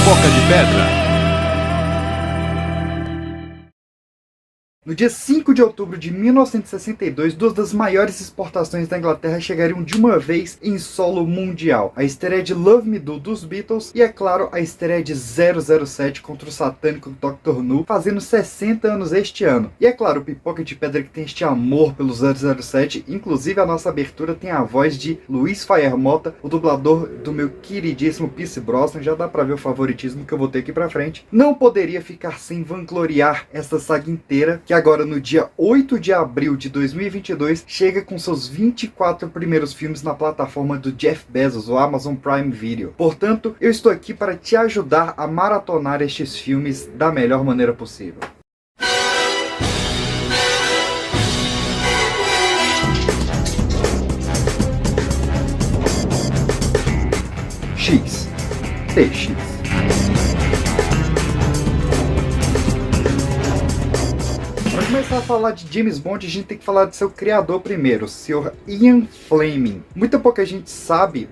Pipoca de Pedra. No dia 5 de outubro de 1962, duas das maiores exportações da Inglaterra chegariam de uma vez em solo mundial. A estreia de Love Me Do dos Beatles e, é claro, a estreia de 007 contra o satânico Dr. No, fazendo 60 anos este ano. E é claro, o Pipoca de Pedra que tem este amor pelo 007, inclusive a nossa abertura tem a voz de Luiz Faer Mota, o dublador do meu queridíssimo Pierce Brosnan, já dá pra ver o favoritismo que eu vou ter aqui pra frente. Não poderia ficar sem vangloriar essa saga inteira, que agora no dia 8 de abril de 2022 chega com seus 24 primeiros filmes na plataforma do Jeff Bezos, o Amazon Prime Video. Portanto, eu estou aqui para te ajudar a maratonar estes filmes da melhor maneira possível. X. TX. Para começar a falar de James Bond, a gente tem que falar de seu criador primeiro, o Sr. Ian Fleming. Pouca gente sabe,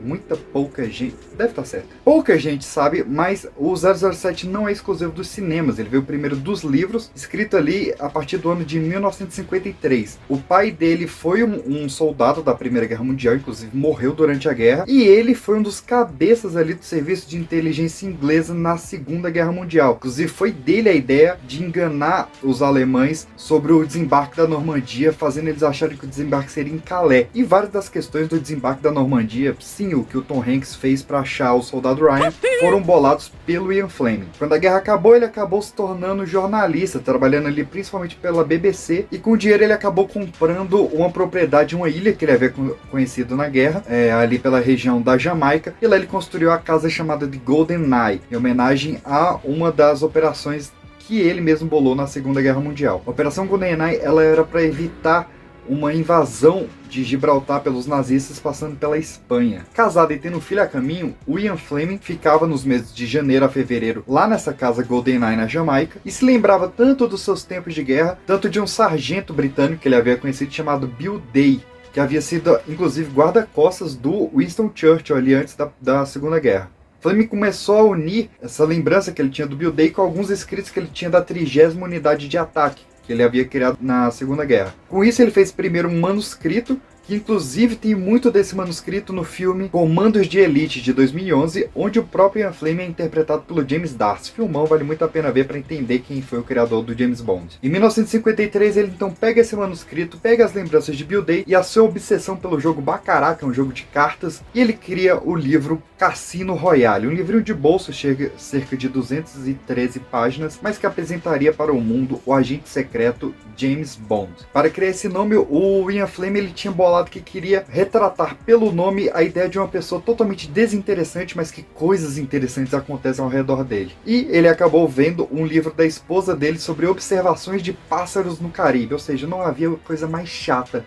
deve estar certo. Pouca gente sabe, mas o 007 não é exclusivo dos cinemas, ele veio primeiro dos livros, escrito ali a partir do ano de 1953. O pai dele foi um soldado da Primeira Guerra Mundial, inclusive morreu durante a guerra, e ele foi um dos cabeças ali do serviço de inteligência inglesa na Segunda Guerra Mundial. Inclusive foi dele a ideia de enganar os alemães sobre o desembarque da Normandia, fazendo eles acharem que o desembarque seria em Calais. E várias das questões do desembarque da Normandia, sim, o que o Tom Hanks fez para achar o soldado Ryan, foram bolados pelo Ian Fleming. Quando a guerra acabou, ele acabou se tornando jornalista, trabalhando ali principalmente pela BBC, e com o dinheiro ele acabou comprando uma propriedade, uma ilha que ele havia conhecido na guerra, ali pela região da Jamaica, e lá ele construiu a casa chamada de GoldenEye, em homenagem a uma das operações que ele mesmo bolou na Segunda Guerra Mundial. A Operação GoldenEye ela era para evitar uma invasão de Gibraltar pelos nazistas passando pela Espanha. Casado e tendo um filho a caminho, o Ian Fleming ficava nos meses de janeiro a fevereiro lá nessa casa GoldenEye na Jamaica e se lembrava tanto dos seus tempos de guerra, tanto de um sargento britânico que ele havia conhecido chamado Bill Day, que havia sido inclusive guarda-costas do Winston Churchill ali antes da Segunda Guerra. Fleming começou a unir essa lembrança que ele tinha do Bill Day com alguns escritos que ele tinha da 30ª Unidade de Ataque, que ele havia criado na Segunda Guerra. Com isso, ele fez primeiro um manuscrito, que inclusive tem muito desse manuscrito no filme Comandos de Elite, de 2011, onde o próprio Ian Fleming é interpretado pelo James D'Arcy. Filmão, vale muito a pena ver para entender quem foi o criador do James Bond. Em 1953, ele então pega esse manuscrito, pega as lembranças de Bill Day e a sua obsessão pelo jogo Baccarat, que é um jogo de cartas, e ele cria o livro Cassino Royale, um livrinho de bolso, cerca de 213 páginas, mas que apresentaria para o mundo o agente secreto James Bond. Para criar esse nome, o Ian Fleming ele tinha bolado que queria retratar pelo nome a ideia de uma pessoa totalmente desinteressante, mas que coisas interessantes acontecem ao redor dele. E ele acabou vendo um livro da esposa dele sobre observações de pássaros no Caribe, ou seja, não havia coisa mais chata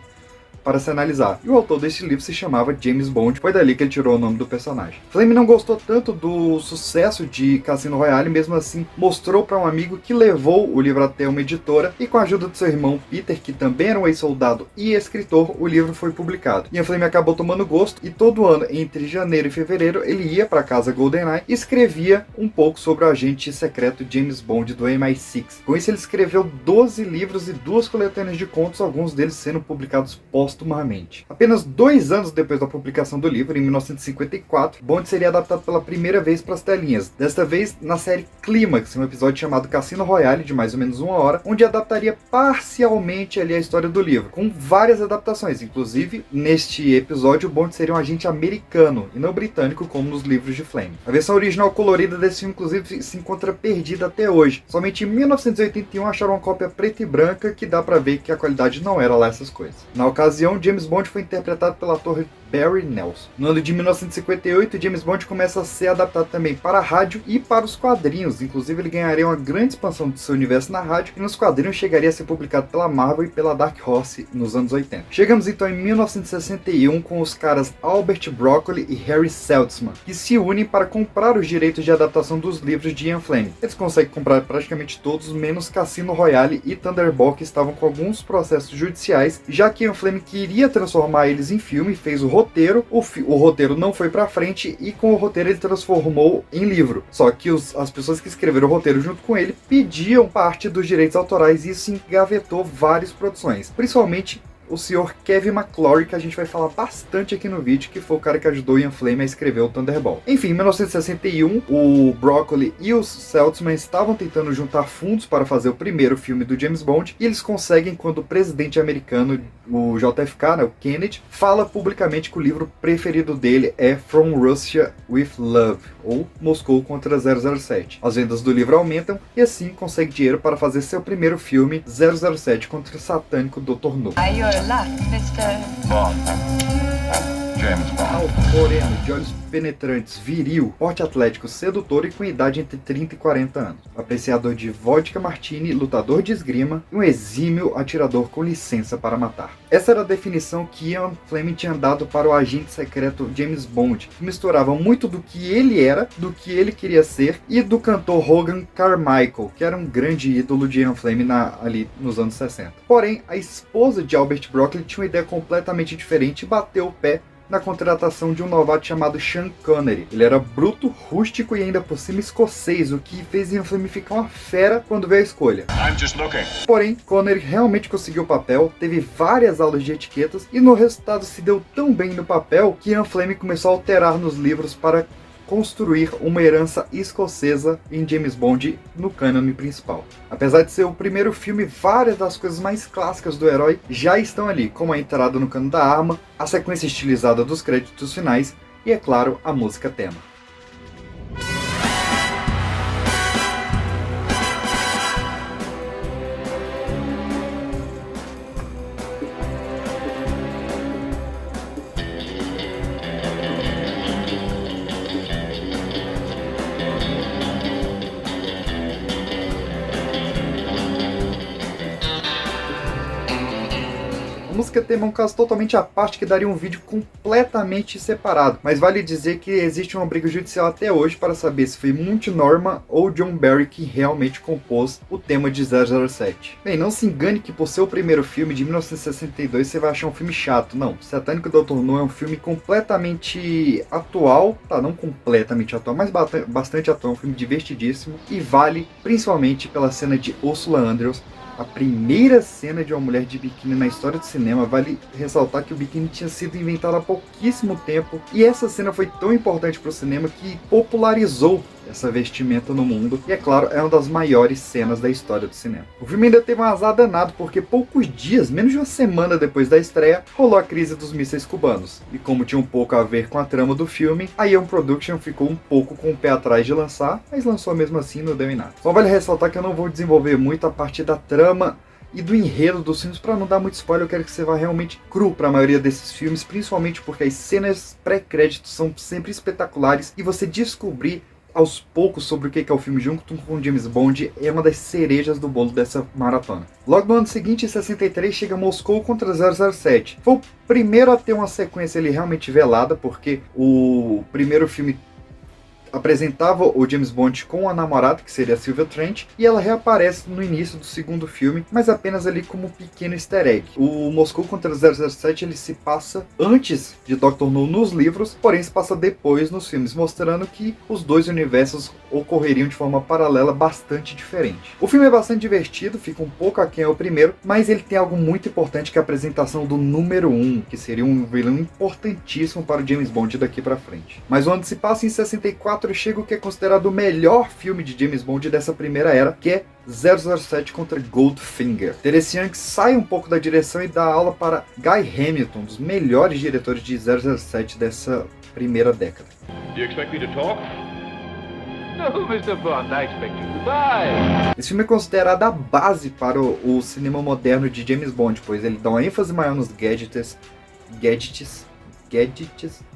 para se analisar. E o autor deste livro se chamava James Bond, foi dali que ele tirou o nome do personagem. Fleming não gostou tanto do sucesso de Cassino Royale, mesmo assim mostrou para um amigo que levou o livro até uma editora e com a ajuda de seu irmão Peter, que também era um ex-soldado e escritor, o livro foi publicado. E a Fleming acabou tomando gosto e todo ano, entre janeiro e fevereiro, ele ia para a casa GoldenEye e escrevia um pouco sobre o agente secreto James Bond do MI6. Com isso ele escreveu 12 livros e 2 coletâneas de contos, alguns deles sendo publicados póstumamente. Apenas 2 anos depois da publicação do livro, em 1954, Bond seria adaptado pela primeira vez para as telinhas, desta vez na série Clímax, um episódio chamado Cassino Royale, de mais ou menos 1 hora, onde adaptaria parcialmente ali a história do livro, com várias adaptações. Inclusive, neste episódio, Bond seria um agente americano e não britânico, como nos livros de Fleming. A versão original colorida desse filme, inclusive, se encontra perdida até hoje. Somente em 1981 acharam uma cópia preta e branca que dá para ver que a qualidade não era lá essas coisas. Na ocasião, James Bond foi interpretado pelo ator Barry Nelson. No ano de 1958, James Bond começa a ser adaptado também para a rádio e para os quadrinhos. Inclusive, ele ganharia uma grande expansão do seu universo na rádio e nos quadrinhos chegaria a ser publicado pela Marvel e pela Dark Horse nos anos 80. Chegamos então em 1961 com os caras Albert Broccoli e Harry Saltzman, que se unem para comprar os direitos de adaptação dos livros de Ian Fleming. Eles conseguem comprar praticamente todos, menos Cassino Royale e Thunderball, que estavam com alguns processos judiciais, já que Ian Fleming queria transformar eles em filme, fez o roteiro, o roteiro não foi pra frente e com o roteiro ele transformou em livro. Só que as pessoas que escreveram o roteiro junto com ele pediam parte dos direitos autorais e isso engavetou várias produções, principalmente o senhor Kevin McClory, que a gente vai falar bastante aqui no vídeo, que foi o cara que ajudou Ian Fleming a escrever o Thunderball. Enfim, em 1961, o Broccoli e os Saltzman estavam tentando juntar fundos para fazer o primeiro filme do James Bond, e eles conseguem quando o presidente americano, o JFK, né, o Kennedy, fala publicamente que o livro preferido dele é From Russia with Love, ou Moscou contra 007. As vendas do livro aumentam e assim consegue dinheiro para fazer seu primeiro filme, 007 contra o satânico Dr. No. Bond. James Bond. Alto, moreno, de olhos penetrantes, viril, porte atlético, sedutor e com idade entre 30 e 40 anos. Apreciador de vodka martini, lutador de esgrima e um exímio atirador com licença para matar. Essa era a definição que Ian Fleming tinha dado para o agente secreto James Bond, que misturava muito do que ele era, do que ele queria ser e do cantor Hogan Carmichael, que era um grande ídolo de Ian Fleming ali nos anos 60. Porém, a esposa de Albert Broccoli tinha uma ideia completamente diferente e bateu o pé na contratação de um novato chamado Sean Connery. Ele era bruto, rústico e ainda por cima escocês, o que fez Ian Fleming ficar uma fera quando veio a escolha. Porém, Connery realmente conseguiu o papel, teve várias aulas de etiquetas e no resultado se deu tão bem no papel que Ian Fleming começou a alterar nos livros para construir uma herança escocesa em James Bond no cânone principal. Apesar de ser o primeiro filme, várias das coisas mais clássicas do herói já estão ali, como a entrada no cano da arma, a sequência estilizada dos créditos finais e, é claro, a música tema. A música tema é um caso totalmente à parte que daria um vídeo completamente separado, mas vale dizer que existe uma briga judicial até hoje para saber se foi Monty Norman ou John Barry que realmente compôs o tema de 007. Bem, não se engane que por ser o primeiro filme de 1962 você vai achar um filme chato, não. Satânico Dr. No é um filme completamente atual, tá, não completamente atual, mas bastante atual, um filme divertidíssimo e vale principalmente pela cena de Ursula Andress. A primeira cena de uma mulher de biquíni na história do cinema. Vale ressaltar que o biquíni tinha sido inventado há pouquíssimo tempo e essa cena foi tão importante para o cinema que popularizou essa vestimenta no mundo e, é claro, é uma das maiores cenas da história do cinema. O filme ainda teve um azar danado porque poucos dias, menos de uma semana depois da estreia, rolou a crise dos mísseis cubanos. E como tinha um pouco a ver com a trama do filme, a Ion Production ficou um pouco com o pé atrás de lançar, mas lançou mesmo assim e não deu em nada. Só vale ressaltar que eu não vou desenvolver muito a parte da trama e do enredo dos filmes, para não dar muito spoiler. Eu quero que você vá realmente cru para a maioria desses filmes, principalmente porque as cenas pré-créditos são sempre espetaculares e você descobrir aos poucos sobre o que é o filme junto com James Bond é uma das cerejas do bolo dessa maratona. Logo no ano seguinte, em 63, chega Moscou contra 007. Foi o primeiro a ter uma sequência ali realmente velada, porque o primeiro filme apresentava o James Bond com a namorada, que seria a Sylvia Trent, e ela reaparece no início do segundo filme, mas apenas ali como um pequeno easter egg. O Moscou contra 007 ele se passa antes de Dr. No nos livros, porém se passa depois nos filmes, mostrando que os dois universos ocorreriam de forma paralela bastante diferente. O filme é bastante divertido, fica um pouco aquém ao primeiro, mas ele tem algo muito importante que é a apresentação do número 1, que seria um vilão importantíssimo para o James Bond daqui para frente. Mas o ano se passa em 64 chega o que é considerado o melhor filme de James Bond dessa primeira era, que é 007 contra Goldfinger. Terence Young sai um pouco da direção e dá aula para Guy Hamilton, um dos melhores diretores de 007 dessa primeira década. Do you expect me to talk? No, Mr. Bond, I expect you to die. Esse filme é considerado a base para o cinema moderno de James Bond, pois ele dá uma ênfase maior nos gadgets,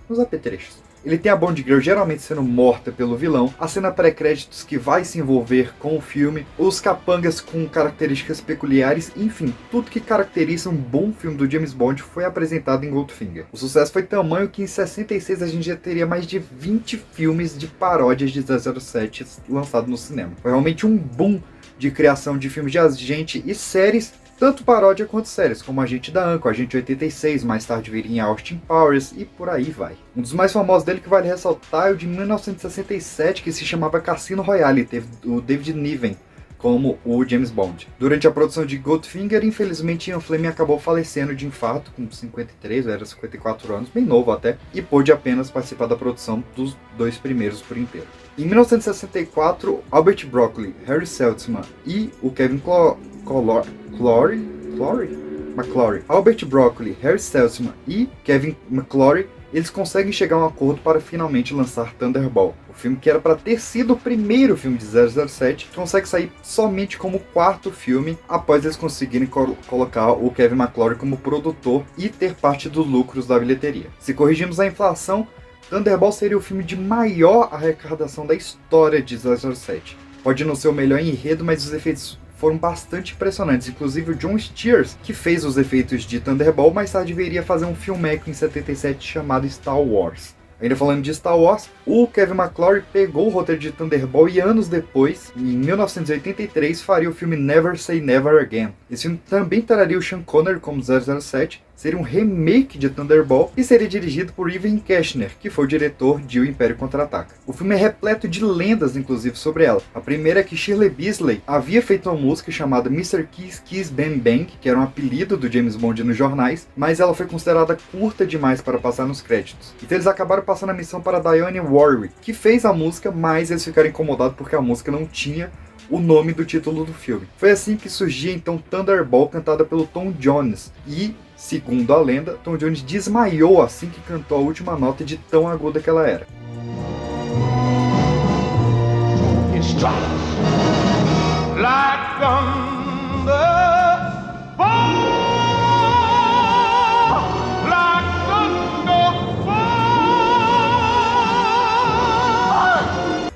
nos apetrechos. Ele tem a Bond Girl geralmente sendo morta pelo vilão, a cena pré-créditos que vai se envolver com o filme, os capangas com características peculiares, enfim, tudo que caracteriza um bom filme do James Bond foi apresentado em Goldfinger. O sucesso foi tamanho que em 66 a gente já teria mais de 20 filmes de paródias de 007 lançados no cinema. Foi realmente um boom de criação de filmes de agente e séries tanto paródia quanto séries, como Agente da Anco, Agente 86, mais tarde viria em Austin Powers e por aí vai. Um dos mais famosos dele que vale ressaltar é o de 1967, que se chamava Cassino Royale, teve o David Niven como o James Bond. Durante a produção de Goldfinger, infelizmente Ian Fleming acabou falecendo de infarto com 53, ou era 54 anos, bem novo até, e pôde apenas participar da produção dos 2 primeiros por inteiro. Em 1964, Albert Broccoli, Harry Seltzman e o Kevin McClory, Albert Broccoli, Harry Seltzman e Kevin McClory, eles conseguem chegar a um acordo para finalmente lançar Thunderball. O filme que era para ter sido o primeiro filme de 007 consegue sair somente como o 4º filme após eles conseguirem colocar o Kevin McClory como produtor e ter parte dos lucros da bilheteria. Se corrigirmos a inflação, Thunderball seria o filme de maior arrecadação da história de 007. Pode não ser o melhor em enredo, mas os efeitos foram bastante impressionantes. Inclusive o John Steers, que fez os efeitos de Thunderball, mais tarde viria fazer um filmeco em 77 chamado Star Wars. Ainda falando de Star Wars, o Kevin McClory pegou o roteiro de Thunderball e anos depois, em 1983, faria o filme Never Say Never Again. Esse filme também traria o Sean Connery como 007, seria um remake de Thunderball e seria dirigido por Irving Kershner, que foi o diretor de O Império Contra-Ataca. O filme é repleto de lendas, inclusive, sobre ela. A primeira é que Shirley Beasley havia feito uma música chamada Mr. Kiss Kiss Bang Bang, que era um apelido do James Bond nos jornais, mas ela foi considerada curta demais para passar nos créditos. Então eles acabaram passando a missão para Dionne Warwick, que fez a música, mas eles ficaram incomodados porque a música não tinha o nome do título do filme. Foi assim que surgia então Thunderball, cantada pelo Tom Jones, e segundo a lenda, Tom Jones desmaiou assim que cantou a última nota de tão aguda que ela era. It strikes like thunder, like thunder.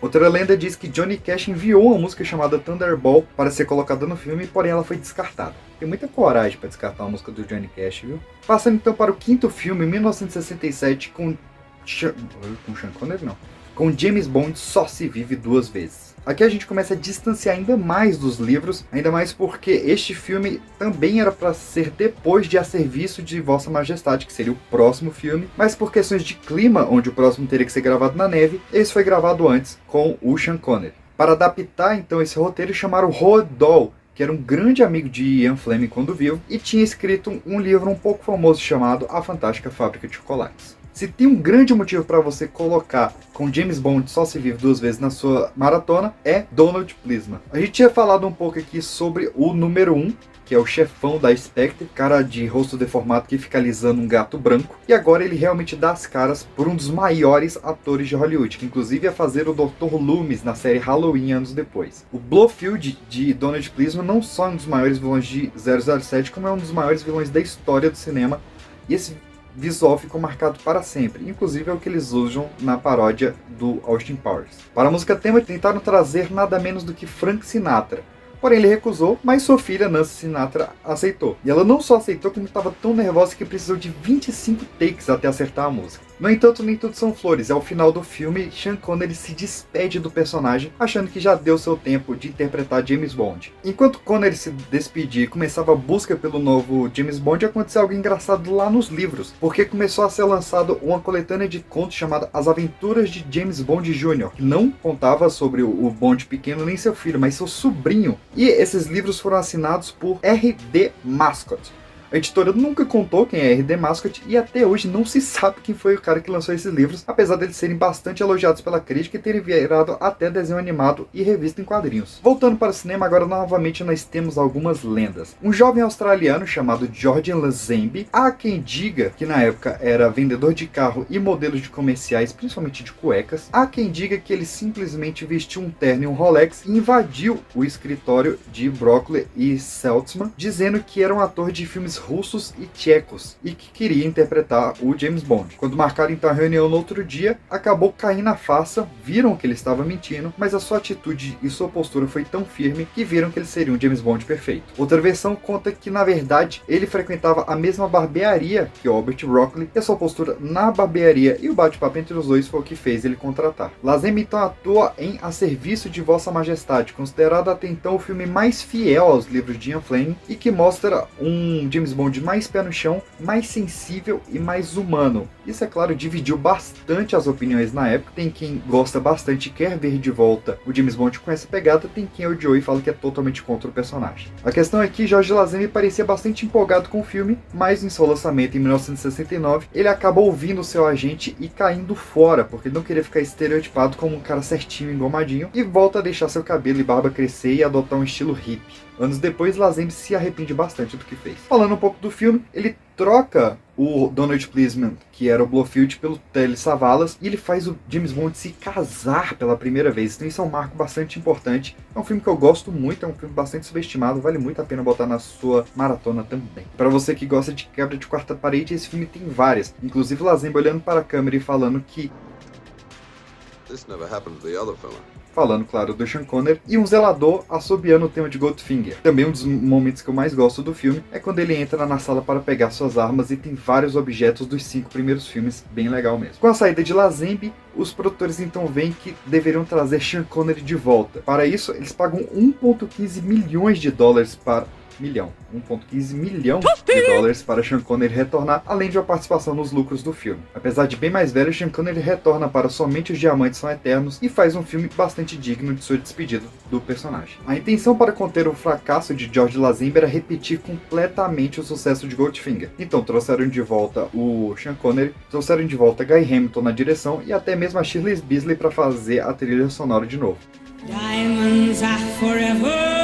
Outra lenda diz que Johnny Cash enviou uma música chamada Thunderball para ser colocada no filme, porém ela foi descartada. Tem muita coragem para descartar uma música do Johnny Cash, viu? Passando então para o 5º filme, em 1967, com Sean Connery, não. Com James Bond Só Se Vive Duas Vezes. Aqui a gente começa a distanciar ainda mais dos livros, ainda mais porque este filme também era para ser depois de A Serviço de Vossa Majestade, que seria o próximo filme, mas por questões de clima, onde o próximo teria que ser gravado na neve, esse foi gravado antes com o Sean Connery. Para adaptar então esse roteiro, chamaram Roald Dahl, que era um grande amigo de Ian Fleming quando vivo, e tinha escrito um livro um pouco famoso chamado A Fantástica Fábrica de Chocolates. Se tem um grande motivo para você colocar com James Bond Só Se Vive Duas Vezes na sua maratona, é Donald Pleasence. A gente tinha falado um pouco aqui sobre o número 1, que é o chefão da Spectre, cara de rosto deformado que fica alisando um gato branco, e agora ele realmente dá as caras por um dos maiores atores de Hollywood, que inclusive ia fazer o Dr. Loomis na série Halloween anos depois. O Blofeld de Donald Pleasence não só é um dos maiores vilões de 007, como é um dos maiores vilões da história do cinema, e esse visual ficou marcado para sempre, inclusive é o que eles usam na paródia do Austin Powers. Para a música tema, tentaram trazer nada menos do que Frank Sinatra, porém ele recusou, mas sua filha Nancy Sinatra aceitou. E ela não só aceitou, como estava tão nervosa que precisou de 25 takes até acertar a música. No entanto, nem tudo são flores. Ao final do filme, Sean Connery se despede do personagem, achando que já deu seu tempo de interpretar James Bond. Enquanto Connery se despedia e começava a busca pelo novo James Bond, aconteceu algo engraçado lá nos livros, porque começou a ser lançado uma coletânea de contos chamada As Aventuras de James Bond Jr., que não contava sobre o Bond pequeno nem seu filho, mas seu sobrinho. E esses livros foram assinados por R.D. Mascott. A editora nunca contou quem é R.D. Mascott e até hoje não se sabe quem foi o cara que lançou esses livros, apesar deles serem bastante elogiados pela crítica e terem virado até desenho animado e revista em quadrinhos. Voltando para o cinema, agora novamente nós temos algumas lendas. Um jovem australiano chamado George Lazenby, há quem diga que na época era vendedor de carro e modelos de comerciais, principalmente de cuecas. Há quem diga que ele simplesmente vestiu um terno e um Rolex e invadiu o escritório de Broccoli e Seltzman, dizendo que era um ator de filmes russos e tchecos e que queria interpretar o James Bond. Quando marcaram então a reunião no outro dia, acabou caindo na farsa, viram que ele estava mentindo, mas a sua atitude e sua postura foi tão firme que viram que ele seria um James Bond perfeito. Outra versão conta que, na verdade, ele frequentava a mesma barbearia que Albert Broccoli, e a sua postura na barbearia e o bate-papo entre os dois foi o que fez ele contratar. Lazenby então atua em A Serviço de Vossa Majestade, considerado até então o filme mais fiel aos livros de Ian Fleming e que mostra um James Bond mais pé no chão, mais sensível e mais humano. Isso, é claro, dividiu bastante as opiniões na época. Tem quem gosta bastante e quer ver de volta o James Bond com essa pegada, tem quem odiou e fala que é totalmente contra o personagem. A questão é que George Lazenby parecia bastante empolgado com o filme, mas em seu lançamento em 1969, ele acaba ouvindo o seu agente e caindo fora, porque ele não queria ficar estereotipado como um cara certinho, engomadinho, e volta a deixar seu cabelo e barba crescer e adotar um estilo hippie. Anos depois, Lazenby se arrepende bastante do que fez. Falando um pouco do filme, ele troca o Donald Pleasant, que era o Blofeld, pelo Telly Savalas, e ele faz o James Bond se casar pela primeira vez. Então isso é um marco bastante importante. É um filme que eu gosto muito, é um filme bastante subestimado, vale muito a pena botar na sua maratona também. Para você que gosta de quebra de quarta parede, esse filme tem várias. Inclusive Lazenby olhando para a câmera e falando que... This never happened to the other fella. Falando, claro, do Sean Connery, e um zelador assobiando o tema de Goldfinger. Também um dos momentos que eu mais gosto do filme é quando ele entra na sala para pegar suas armas e tem vários objetos dos 5 primeiros filmes, bem legal mesmo. Com a saída de Lazenby, os produtores então veem que deveriam trazer Sean Connery de volta. Para isso, eles pagam 1,15 milhões de dólares para... 1,15 milhão de dólares para Sean Connery retornar, além de uma participação nos lucros do filme. Apesar de bem mais velho, Sean Connery retorna para Somente os Diamantes São Eternos e faz um filme bastante digno de sua despedida do personagem. A intenção para conter o fracasso de George Lazenby era repetir completamente o sucesso de Goldfinger. Então trouxeram de volta o Sean Connery, trouxeram de volta Guy Hamilton na direção e até mesmo a Shirley Beasley para fazer a trilha sonora de novo. Diamonds are forever.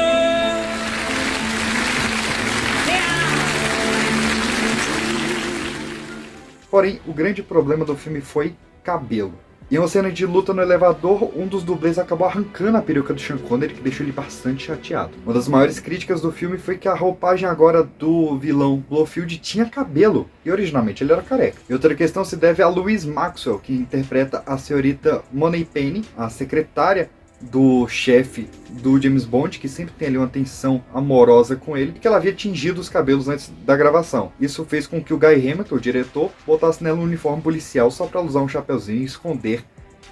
Porém, o grande problema do filme foi cabelo. Em uma cena de luta no elevador, um dos dublês acabou arrancando a peruca do Sean Connery, que deixou ele bastante chateado. Uma das maiores críticas do filme foi que a roupagem agora do vilão Blofeld tinha cabelo, e originalmente ele era careca. E outra questão se deve a Louise Maxwell, que interpreta a senhorita Moneypenny, a secretária do chefe do James Bond, que sempre tem ali uma tensão amorosa com ele, e que ela havia tingido os cabelos antes da gravação. Isso fez com que o Guy Hamilton, o diretor, botasse nela um uniforme policial só para usar um chapeuzinho e esconder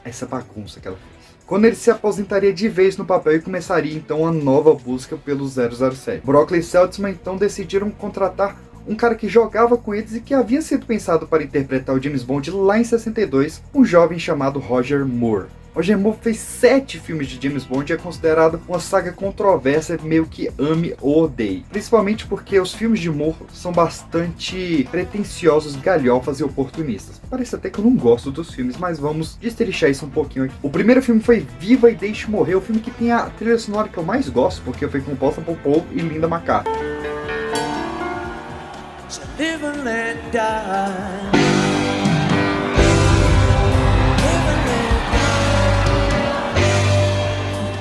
essa bagunça que ela fez. Quando ele se aposentaria de vez no papel e começaria então uma nova busca pelo 007. Broccoli e Seltzman então decidiram contratar um cara que jogava com eles e que havia sido pensado para interpretar o James Bond lá em 62, um jovem chamado Roger Moore. Roger Moore fez 7 filmes de James Bond e é considerado uma saga controversa, meio que ame ou odeie. Principalmente porque os filmes de Moore são bastante pretensiosos, galhofas e oportunistas. Parece até que eu não gosto dos filmes, mas vamos destrinchar isso um pouquinho aqui. O primeiro filme foi Viva e Deixe Morrer, o filme que tem a trilha sonora que eu mais gosto, porque foi composta por Paul e Linda McCartney. So live and let die.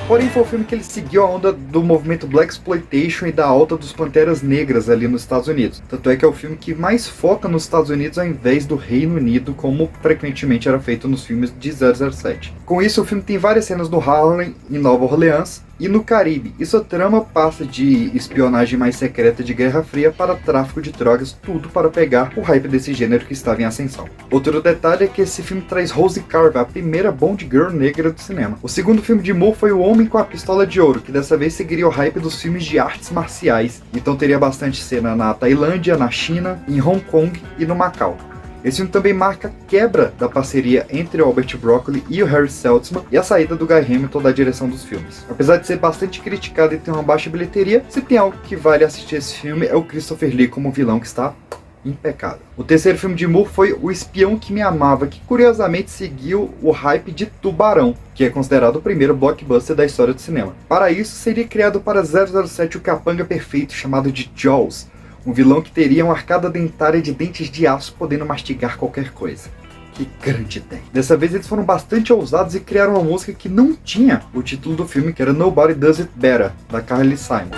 Porém, foi o filme que ele seguiu a onda do movimento Blaxploitation e da alta dos Panteras Negras ali nos Estados Unidos. Tanto é que é o filme que mais foca nos Estados Unidos ao invés do Reino Unido, como frequentemente era feito nos filmes de 007. Com isso, o filme tem várias cenas no Harlem, em Nova Orleans e no Caribe. E sua trama passa de espionagem mais secreta de Guerra Fria para tráfico de drogas, tudo para pegar o hype desse gênero que estava em ascensão. Outro detalhe é que esse filme traz Rose Carver, a primeira Bond Girl negra do cinema. O segundo filme de Moore foi O Homem com a Pistola de Ouro, que dessa vez seguiria o hype dos filmes de artes marciais. Então teria bastante cena na Tailândia, na China, em Hong Kong e no Macau. Esse filme também marca a quebra da parceria entre o Albert Broccoli e o Harry Seltzman e a saída do Guy Hamilton da direção dos filmes. Apesar de ser bastante criticado e ter uma baixa bilheteria, se tem algo que vale assistir esse filme é o Christopher Lee como vilão, que está impecável. O terceiro filme de Moore foi O Espião que Me Amava, que curiosamente seguiu o hype de Tubarão, que é considerado o primeiro blockbuster da história do cinema. Para isso, seria criado para 007 o capanga perfeito chamado de Jaws, um vilão que teria uma arcada dentária de dentes de aço, podendo mastigar qualquer coisa. Que grande ideia. Dessa vez eles foram bastante ousados e criaram uma música que não tinha o título do filme, que era Nobody Does It Better, da Carly Simon.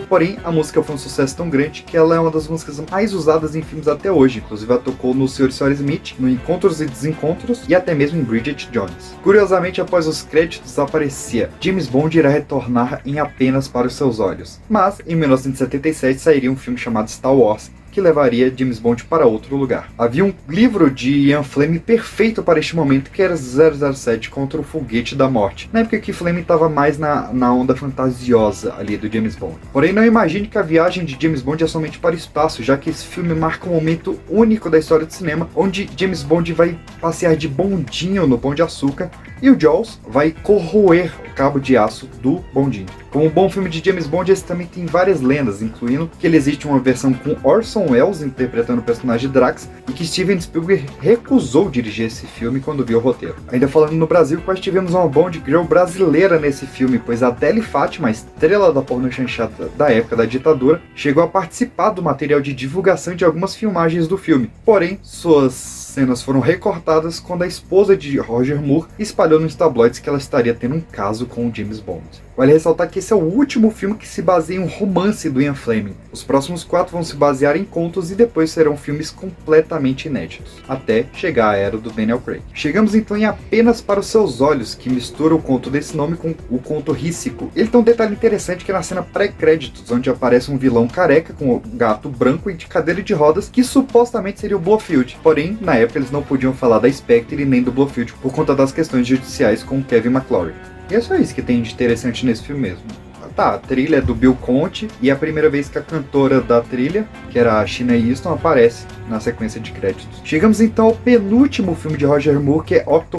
Porém, a música foi um sucesso tão grande que ela é uma das músicas mais usadas em filmes até hoje. Inclusive, ela tocou no Sr. e Sra. Smith, no Encontros e Desencontros e até mesmo em Bridget Jones. Curiosamente, após os créditos aparecia: James Bond irá retornar em Apenas para os Seus Olhos. Mas, em 1977, sairia um filme chamado Star Wars, que levaria James Bond para outro lugar. Havia um livro de Ian Fleming perfeito para este momento, que era 007 contra o Foguete da Morte, na época que Fleming estava mais na onda fantasiosa ali do James Bond. Porém, não imagine que a viagem de James Bond é somente para o espaço, já que esse filme marca um momento único da história do cinema, onde James Bond vai passear de bondinho no Pão de Açúcar e o Jaws vai corroer o cabo de aço do bondinho. Como um bom filme de James Bond, esse também tem várias lendas, incluindo que ele existe uma versão com Orson Welles interpretando o personagem Drax e que Steven Spielberg recusou dirigir esse filme quando viu o roteiro. Ainda falando no Brasil, quase tivemos uma Bond Girl brasileira nesse filme, pois a Adele Fátima, a estrela da porno chanchada da época da ditadura, chegou a participar do material de divulgação de algumas filmagens do filme. Porém, suas cenas foram recortadas quando a esposa de Roger Moore espalhou nos tabloides que ela estaria tendo um caso com o James Bond. Vale ressaltar que esse é o último filme que se baseia em um romance do Ian Fleming. Os próximos 4 vão se basear em contos e depois serão filmes completamente inéditos, até chegar à era do Daniel Craig. Chegamos então em Apenas para os Seus Olhos, que mistura o conto desse nome com o conto Rícico. Ele tem um detalhe interessante que é na cena pré-créditos, onde aparece um vilão careca com um gato branco e de cadeira de rodas, que supostamente seria o Blofeld. Porém, na época eles não podiam falar da Spectre nem do Blofeld por conta das questões judiciais com Kevin McClory. E é só isso que tem de interessante nesse filme mesmo. Tá, a trilha é do Bill Conti e é a primeira vez que a cantora da trilha, que era a Sheena Easton, aparece na sequência de créditos. Chegamos então ao penúltimo filme de Roger Moore, que é Octo.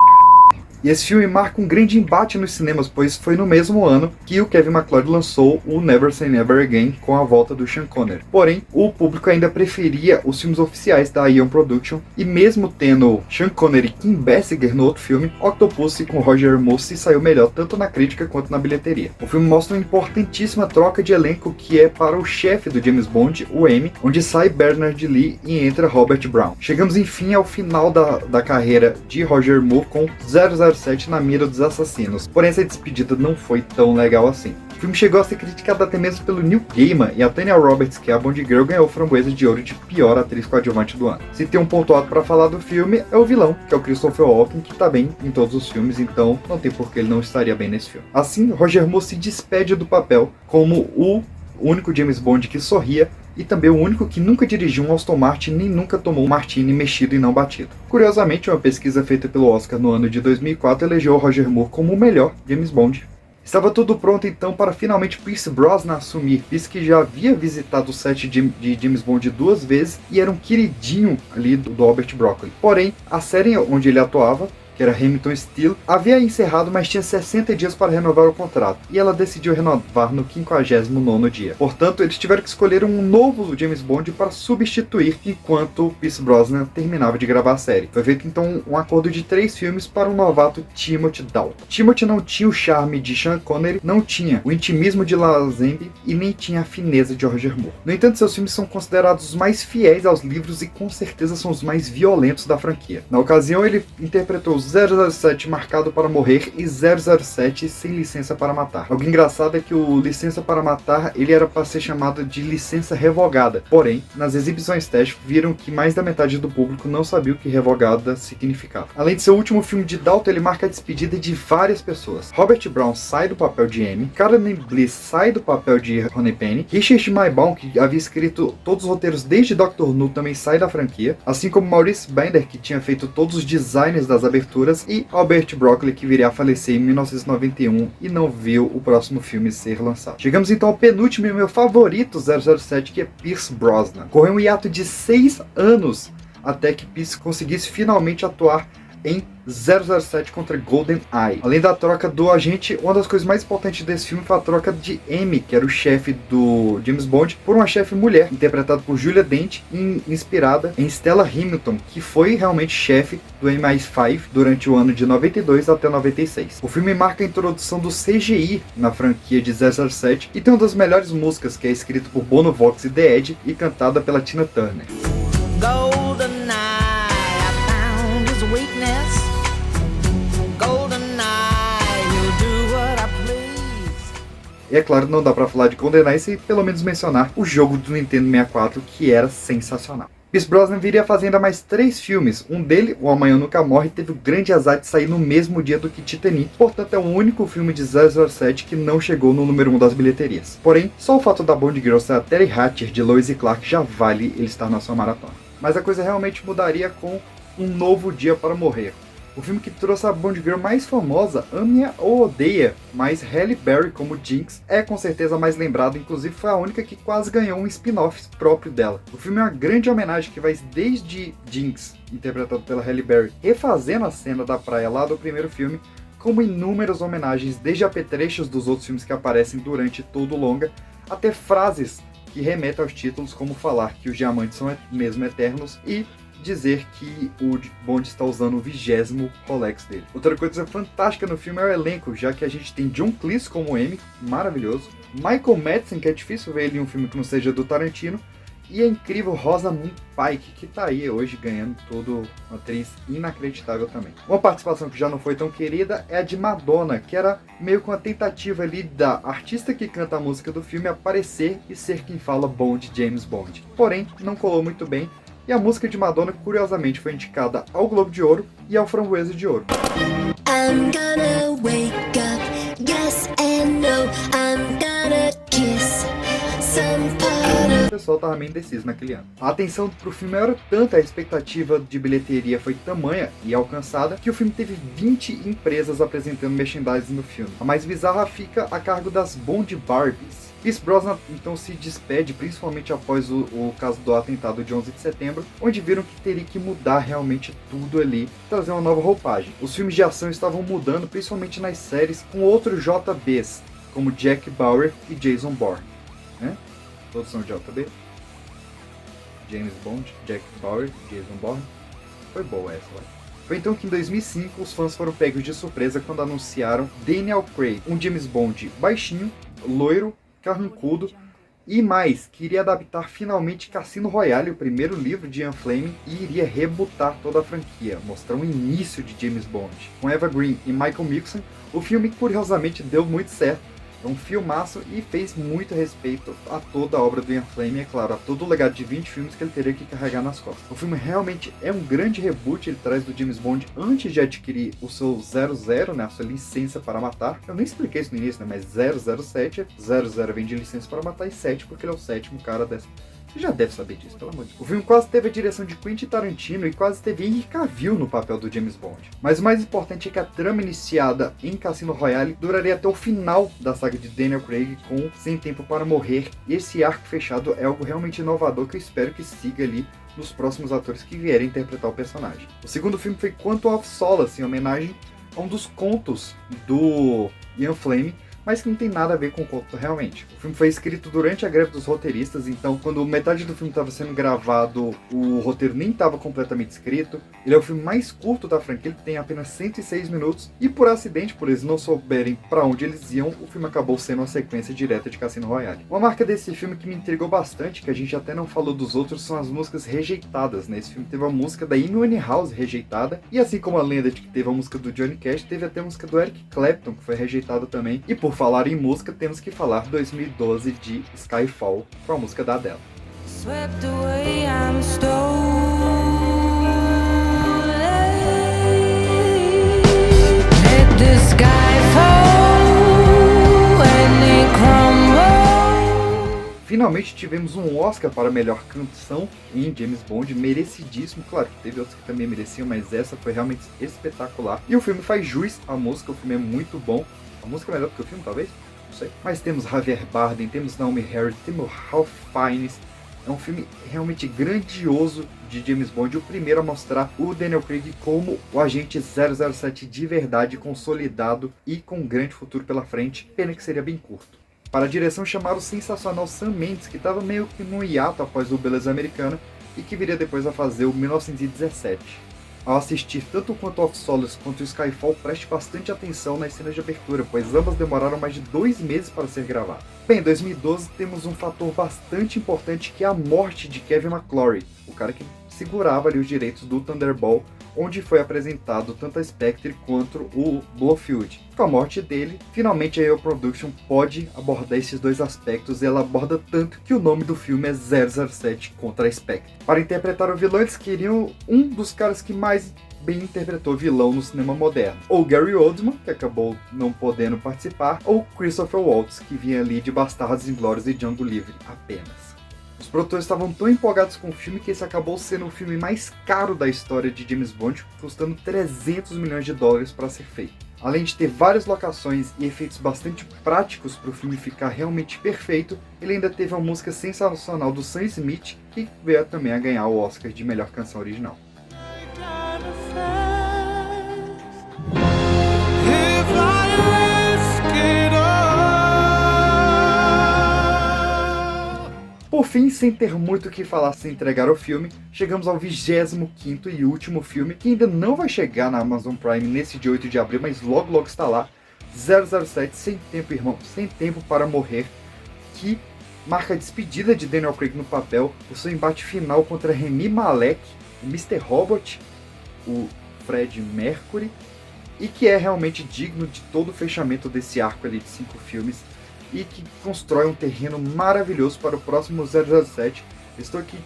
E esse filme marca um grande embate nos cinemas, pois foi no mesmo ano que o Kevin McClory lançou o Never Say Never Again com a volta do Sean Connery. Porém, o público ainda preferia os filmes oficiais da Eon Production, e mesmo tendo Sean Connery e Kim Basinger no outro filme, Octopussy com Roger Moore se saiu melhor tanto na crítica quanto na bilheteria. O filme mostra uma importantíssima troca de elenco que é para o chefe do James Bond, o M, onde sai Bernard Lee e entra Robert Brown. Chegamos enfim ao final da carreira de Roger Moore com 007 na mira dos assassinos, porém essa despedida não foi tão legal assim. O filme chegou a ser criticado até mesmo pelo Neil Gaiman, e a Tanya Roberts, que é a Bond Girl, ganhou Framboesa de Ouro de pior atriz coadjuvante do ano. Se tem um ponto alto para falar do filme, é o vilão, que é o Christopher Walken, que tá bem em todos os filmes, então não tem por que ele não estaria bem nesse filme. Assim, Roger Moore se despede do papel como o único James Bond que sorria, e também o único que nunca dirigiu um Aston Martin nem nunca tomou um Martini mexido e não batido. Curiosamente, uma pesquisa feita pelo Oscar no ano de 2004 elegeu Roger Moore como o melhor James Bond. Estava tudo pronto então para finalmente Pierce Brosnan assumir, Pierce que já havia visitado o set de James Bond 2 vezes e era um queridinho ali do Albert Broccoli. Porém, a série onde ele atuava, que era Hamilton Steel, havia encerrado, mas tinha 60 dias para renovar o contrato, e ela decidiu renovar no 59º dia. Portanto, eles tiveram que escolher um novo James Bond para substituir enquanto Pierce Brosnan terminava de gravar a série. Foi feito então um acordo de 3 filmes para o novato Timothy Dalton. Timothy não tinha o charme de Sean Connery, não tinha o intimismo de Lazenby e nem tinha a fineza de Roger Moore. No entanto, seus filmes são considerados os mais fiéis aos livros e com certeza são os mais violentos da franquia. Na ocasião, ele interpretou 007 Marcado para Morrer e 007 Sem Licença para Matar. Algo engraçado é que o Licença para Matar ele era para ser chamado de licença revogada, porém, nas exibições teste viram que mais da metade do público não sabia o que revogada significava. Além de ser o último filme de Dalton, ele marca a despedida de várias pessoas. Robert Brown sai do papel de M, Caroline Bliss sai do papel de Ronnie Penny, Richard Maybaum, que havia escrito todos os roteiros desde Dr. No, também sai da franquia, assim como Maurice Bender, que tinha feito todos os designs das aberturas, e Albert Broccoli, que viria a falecer em 1991 e não viu o próximo filme ser lançado. Chegamos então ao penúltimo e meu favorito 007, que é Pierce Brosnan. Correu um hiato de 6 anos até que Pierce conseguisse finalmente atuar em 007 contra GoldenEye. Além da troca do agente, uma das coisas mais importantes desse filme foi a troca de M, que era o chefe do James Bond, por uma chefe mulher, interpretada por Julia Dent, inspirada em Stella Hamilton, que foi realmente chefe do MI5 durante o ano de 92 até 96. O filme marca a introdução do CGI na franquia de 007 e tem uma das melhores músicas, que é escrita por Bono Vox e The Edge e cantada pela Tina Turner. GoldenEye, I found his weakness. GoldenEye, he'll do what I please. E é claro, não dá pra falar de GoldenEye sem pelo menos mencionar o jogo do Nintendo 64, que era sensacional. Pierce Brosnan viria fazendo ainda mais 3 filmes. Um dele, O Amanhã Nunca Morre, teve o grande azar de sair no mesmo dia do que Titanic, portanto é o único filme de 007 que não chegou no número 1 das bilheterias. Porém, só o fato da Bond Girl ser a Terry Hatcher de Lois e Clark já vale ele estar na sua maratona. Mas a coisa realmente mudaria com Um Novo Dia para Morrer. O filme que trouxe a Bond Girl mais famosa, ame-a ou odeia, mas Halle Berry como Jinx é com certeza mais lembrada, inclusive foi a única que quase ganhou um spin-off próprio dela. O filme é uma grande homenagem que vai desde Jinx, interpretado pela Halle Berry, refazendo a cena da praia lá do primeiro filme, como inúmeras homenagens, desde apetrechos dos outros filmes que aparecem durante todo o longa, até frases que remetem aos títulos, como falar que os diamantes são mesmo eternos e dizer que o Bond está usando o 20º Rolex dele. Outra coisa fantástica no filme é o elenco, já que a gente tem John Cleese como M, maravilhoso, Michael Madsen, que é difícil ver ele em um filme que não seja do Tarantino, e a incrível Rosamund Pike, que tá aí hoje ganhando todo uma atriz inacreditável também. Uma participação que já não foi tão querida é a de Madonna, que era meio com a tentativa ali da artista que canta a música do filme aparecer e ser quem fala Bond, James Bond. Porém, não colou muito bem, e a música de Madonna, curiosamente, foi indicada ao Globo de Ouro e ao Framboesa de Ouro. I'm gonna wake up, yes and no, I'm gonna kiss some part of... O pessoal tava meio indeciso naquele ano. A atenção pro filme era tanta, a expectativa de bilheteria foi tamanha e alcançada, que o filme teve 20 empresas apresentando merchandising no filme. A mais bizarra fica a cargo das Bond Barbies. Pierce Brosnan então se despede, principalmente após o caso do atentado de 11 de setembro, onde viram que teria que mudar realmente tudo ali, trazer uma nova roupagem. Os filmes de ação estavam mudando, principalmente nas séries, com outros JBs, como Jack Bauer e Jason Bourne. Né? Todos são JB. James Bond, Jack Bauer, Jason Bourne. Foi boa essa, vai. Foi então que em 2005 os fãs foram pegos de surpresa quando anunciaram Daniel Craig, um James Bond baixinho, loiro, carrancudo e mais, que iria adaptar finalmente Cassino Royale, o primeiro livro de Ian Fleming, e iria rebutar toda a franquia, mostrar um início de James Bond. Com Eva Green e Michael Mixon, o filme curiosamente deu muito certo. É um filmaço e fez muito respeito a toda a obra do Ian Fleming, é claro, a todo o legado de 20 filmes que ele teria que carregar nas costas. O filme realmente é um grande reboot, ele traz do James Bond antes de adquirir o seu 00, né, a sua licença para matar. Eu nem expliquei isso no início, né, mas 007, 00 vem de licença para matar e 7 porque ele é o 7º cara dessa... Você já deve saber disso, pelo amor de Deus. O filme quase teve a direção de Quentin Tarantino e quase teve Henry Cavill no papel do James Bond. Mas o mais importante é que a trama iniciada em Cassino Royale duraria até o final da saga de Daniel Craig com Sem Tempo para Morrer. E esse arco fechado é algo realmente inovador que eu espero que siga ali nos próximos atores que vierem interpretar o personagem. O segundo filme foi Quantum of Solace, em homenagem a um dos contos do Ian Fleming, mas que não tem nada a ver com o conto realmente. O filme foi escrito durante a greve dos roteiristas, então quando metade do filme estava sendo gravado, o roteiro nem estava completamente escrito. Ele é o filme mais curto da franquia, ele tem apenas 106 minutos, e por acidente, por eles não souberem para onde eles iam, o filme acabou sendo uma sequência direta de Cassino Royale. Uma marca desse filme que me intrigou bastante, que a gente até não falou dos outros, são as músicas rejeitadas, né? Esse filme teve a música da Amy Winehouse rejeitada, e assim como a lenda de que teve a música do Johnny Cash, teve até a música do Eric Clapton, que foi rejeitada também. E por falar em música, temos que falar 2012 de Skyfall, com a música da Adele. Swept away, I'm stolen. Let the sky fall and it crumble. Finalmente tivemos um Oscar para a melhor canção em James Bond, merecidíssimo. Claro que teve outros que também mereciam, mas essa foi realmente espetacular. E o filme faz jus à música, o filme é muito bom. A música é melhor do que o filme, talvez? Não sei. Mas temos Javier Bardem, temos Naomi Harris, temos Ralph Fiennes. É um filme realmente grandioso de James Bond, o primeiro a mostrar o Daniel Craig como o agente 007 de verdade, consolidado e com um grande futuro pela frente. Pena que seria bem curto. Para a direção chamaram o sensacional Sam Mendes, que estava meio que no hiato após o Beleza Americana e que viria depois a fazer o 1917. Ao assistir tanto o Quantum of Solace quanto o Skyfall, preste bastante atenção nas cenas de abertura, pois ambas demoraram mais de 2 meses para ser gravadas. Bem, em 2012 temos um fator bastante importante, que é a morte de Kevin McClory, o cara que segurava ali os direitos do Thunderball onde foi apresentado tanto a Spectre quanto o Blofeld. Com a morte dele, finalmente a EO Production pode abordar esses dois aspectos, e ela aborda tanto que o nome do filme é 007 contra a Spectre. Para interpretar o vilão, eles queriam um dos caras que mais bem interpretou vilão no cinema moderno, ou Gary Oldman, que acabou não podendo participar, ou Christopher Waltz, que vinha ali de Bastardos Inglórios e Django Livre apenas. Os produtores estavam tão empolgados com o filme que esse acabou sendo o filme mais caro da história de James Bond, custando 300 milhões de dólares para ser feito. Além de ter várias locações e efeitos bastante práticos para o filme ficar realmente perfeito, ele ainda teve uma música sensacional do Sam Smith, que veio também a ganhar o Oscar de melhor canção original. Por fim, sem ter muito o que falar sem entregar o filme, chegamos ao 25º e último filme, que ainda não vai chegar na Amazon Prime nesse dia 8 de abril, mas logo logo está lá, 007 Sem Tempo, Irmão, Sem Tempo para Morrer, que marca a despedida de Daniel Craig no papel, o seu embate final contra Rami Malek, o Mr. Robot, o Fred Mercury, e que é realmente digno de todo o fechamento desse arco ali de 5 filmes, e que constrói um terreno maravilhoso para o próximo 007. Estou aqui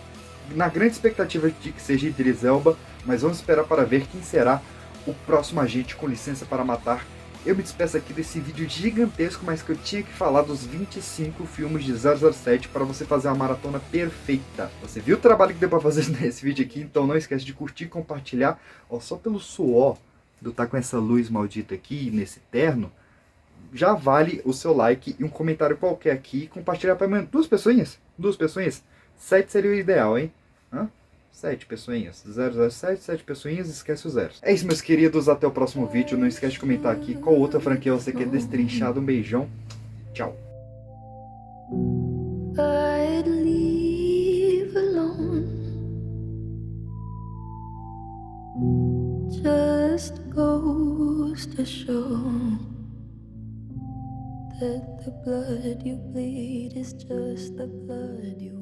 na grande expectativa de que seja Idris Elba, mas vamos esperar para ver quem será o próximo agente com licença para matar. Eu me despeço aqui desse vídeo gigantesco, mas que eu tinha que falar dos 25 filmes de 007 para você fazer uma maratona perfeita. Você viu o trabalho que deu para fazer nesse vídeo aqui, então não esquece de curtir e compartilhar. Ó, só pelo suor do estar com essa luz maldita aqui, nesse terno, já vale o seu like e um comentário qualquer aqui, compartilhar para mim. 2 pessoinhas? 2 pessoinhas? 7 seria o ideal, hein? 7 pessoinhas. 007, 7 pessoinhas, esquece o 0. É isso, meus queridos, até o próximo vídeo. Não esquece de comentar aqui qual outra franquia você quer destrinchar. Um beijão, tchau. I'd leave alone. Just goes to show that the blood you bleed is just the blood you